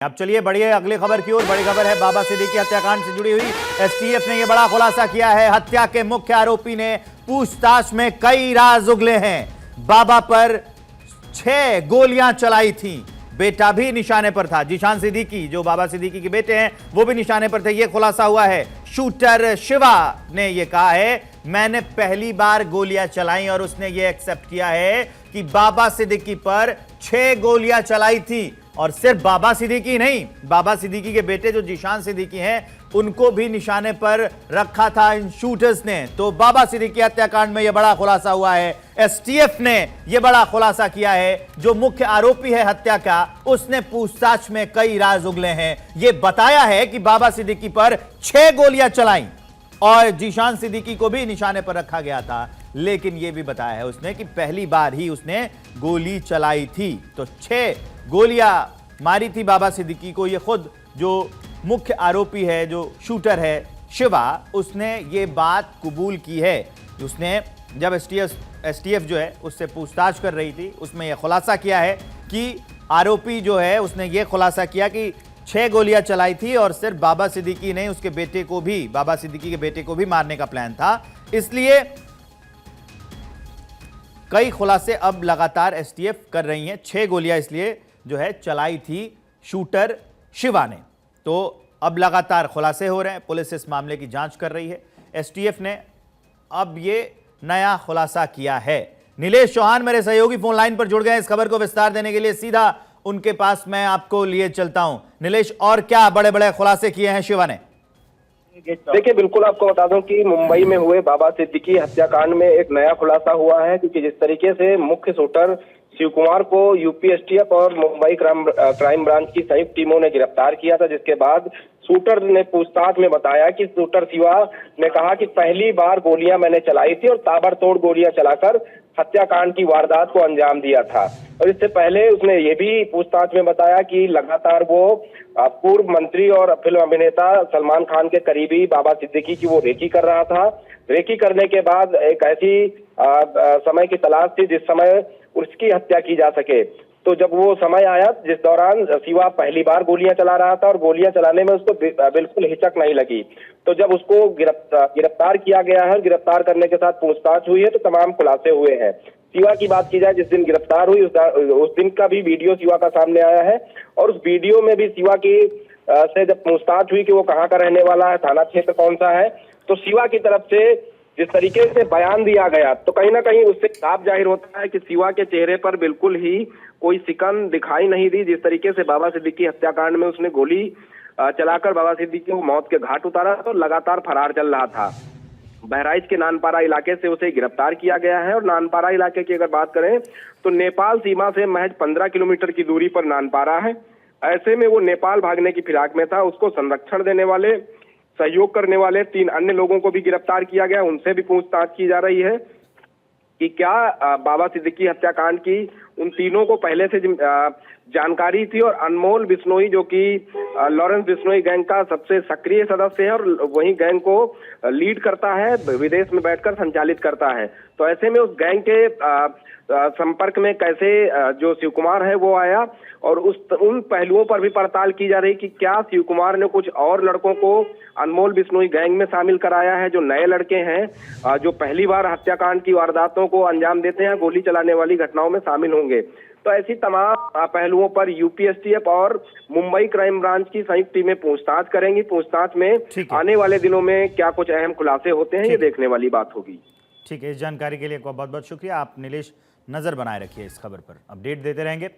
अब चलिए बढ़िए अगली खबर की ओर। बड़ी खबर है बाबा सिद्दीकी हत्याकांड से जुड़ी हुई। एसटीएफ ने यह बड़ा खुलासा किया है। हत्या के मुख्य आरोपी ने पूछताछ में कई राज उगले हैं। बाबा पर 6 गोलियां चलाई थी। बेटा भी निशाने पर था। जीशान सिद्दीकी जो बाबा सिद्दीकी के बेटे हैं वो भी निशाने पर थे। यह खुलासा हुआ है। शूटर शिवा ने यह कहा है मैंने पहली बार गोलियां चलाई और उसने यह एक्सेप्ट किया है कि बाबा सिद्दीकी पर 6 गोलियां चलाई थी। और सिर्फ बाबा सिद्दीकी नहीं, बाबा सिद्दीकी के बेटे जो जीशान सिद्दीकी हैं उनको भी निशाने पर रखा था इन शूटर्स ने। तो बाबा सिद्दीकी हत्याकांड में यह बड़ा खुलासा हुआ है। एसटीएफ ने यह बड़ा खुलासा किया है। जो मुख्य आरोपी है हत्या का उसने पूछताछ में कई राज उगले हैं। यह बताया है कि बाबा सिद्दीकी पर 6 गोलियां चलाई और जीशान सिद्दीकी को भी निशाने पर रखा गया था। लेकिन यह भी बताया है उसने कि पहली बार ही उसने गोली चलाई थी। तो 6 गोलियां मारी थी बाबा सिद्दीकी को। यह खुद जो मुख्य आरोपी है, जो शूटर है शिवा, उसने ये बात कबूल की है। उसने जब एसटीएफ जो है उससे पूछताछ कर रही थी उसमें यह खुलासा किया है कि आरोपी जो है उसने ये खुलासा किया कि 6 गोलियां चलाई थी और सिर्फ बाबा सिद्दीकी नहीं उसके बेटे को भी, बाबा सिद्दीकी के बेटे को भी मारने का प्लान था। इसलिए कई खुलासे अब लगातार एसटीएफ कर रही हैं। 6 गोलियां इसलिए जो है चलाई थी शूटर शिवा ने। तो अब लगातार खुलासे हो रहे हैं। पुलिस इस मामले की जांच कर रही है। एसटीएफ ने अब ये नया खुलासा किया है। नीलेश चौहान मेरे सहयोगी फोन लाइन पर जुड़ गए इस खबर को विस्तार देने के लिए। सीधा उनके पास मैं आपको लिए चलता हूं। नीलेश, और क्या बड़े बड़े खुलासे किए हैं शिवा ने? देखिए, बिल्कुल आपको बता दूं कि मुंबई में हुए बाबा सिद्दीकी हत्याकांड में एक नया खुलासा हुआ है। क्योंकि जिस तरीके से मुख्य शूटर शिव कुमार को यूपी एसटीएफ और मुंबई क्राइम ब्रांच की संयुक्त टीमों ने गिरफ्तार किया था, जिसके बाद शूटर ने पूछताछ में बताया कि शूटर शिवा ने कहा कि पहली बार गोलियां मैंने चलाई थी और ताबड़तोड़ गोलियां चलाकर हत्याकांड की वारदात को अंजाम दिया था। और इससे पहले उसने ये भी पूछताछ में बताया कि लगातार वो पूर्व मंत्री और फिल्म अभिनेता सलमान खान के करीबी बाबा सिद्दीकी की वो रेकी कर रहा था। रेकी करने के बाद एक ऐसी समय की तलाश थी जिस समय उसकी हत्या की जा सके। तो जब वो समय आया जिस दौरान शिवा पहली बार गोलियां चला रहा था और गोलियां चलाने में उसको बिल्कुल हिचक नहीं लगी, तो जब उसको गिरफ्तार किया गया है, गिरफ्तार करने के साथ पूछताछ हुई है तो तमाम खुलासे हुए हैं। शिवा की बात की जाए, जिस दिन गिरफ्तार हुई उस दिन का भी वीडियो शिवा का सामने आया है। और उस वीडियो में भी शिवा की से जब पूछताछ हुई कि वो कहाँ का रहने वाला है, थाना क्षेत्र कौन सा है, तो शिवा की तरफ से जिस तरीके से बयान दिया गया तो कहीं ना कहीं उससे साफ जाहिर होता है कि शिवा के चेहरे पर बिल्कुल ही कोई सिकन दिखाई नहीं दी। जिस तरीके से बाबा सिद्दीकी हत्याकांड में उसने गोली चलाकर बाबा सिद्दीकी को मौत के घाट उतारा तो लगातार फरार चल रहा था। बहराइच के नानपारा इलाके से उसे गिरफ्तार किया गया है। और नानपारा इलाके की अगर बात करें तो नेपाल सीमा से महज 15 किलोमीटर की दूरी पर नानपारा है। ऐसे में वो नेपाल भागने की फिराक में था। उसको संरक्षण देने वाले, सहयोग करने वाले 3 अन्य लोगों को भी गिरफ्तार किया गया। उनसे भी पूछताछ की जा रही है कि क्या बाबा सिद्दीकी हत्याकांड की उन तीनों को पहले से जानकारी थी। और अनमोल बिश्नोई जो कि लॉरेंस बिश्नोई गैंग का सबसे सक्रिय सदस्य है और वही गैंग को लीड करता है, विदेश में बैठकर संचालित करता है। तो ऐसे में उस गैंग के संपर्क में कैसे जो शिव कुमार है वो आया और उन पहलुओं पर भी पड़ताल की जा रही कि क्या शिव कुमार ने कुछ और लड़कों को अनमोल बिश्नोई गैंग में शामिल कराया है, जो नए लड़के हैं जो पहली बार हत्याकांड की वारदातों को अंजाम देते हैं, गोली चलाने वाली घटनाओं में शामिल होंगे। तो ऐसी तमाम पहलुओं पर यूपी एसटीएफ और मुंबई क्राइम ब्रांच की संयुक्त टीमें पूछताछ करेंगी। पूछताछ में आने वाले दिनों में क्या कुछ अहम खुलासे होते हैं, ये देखने वाली बात होगी। ठीक है, इस जानकारी के लिए बहुत बहुत शुक्रिया। आप नीलेश नजर बनाए रखिए इस खबर पर, अपडेट देते रहेंगे।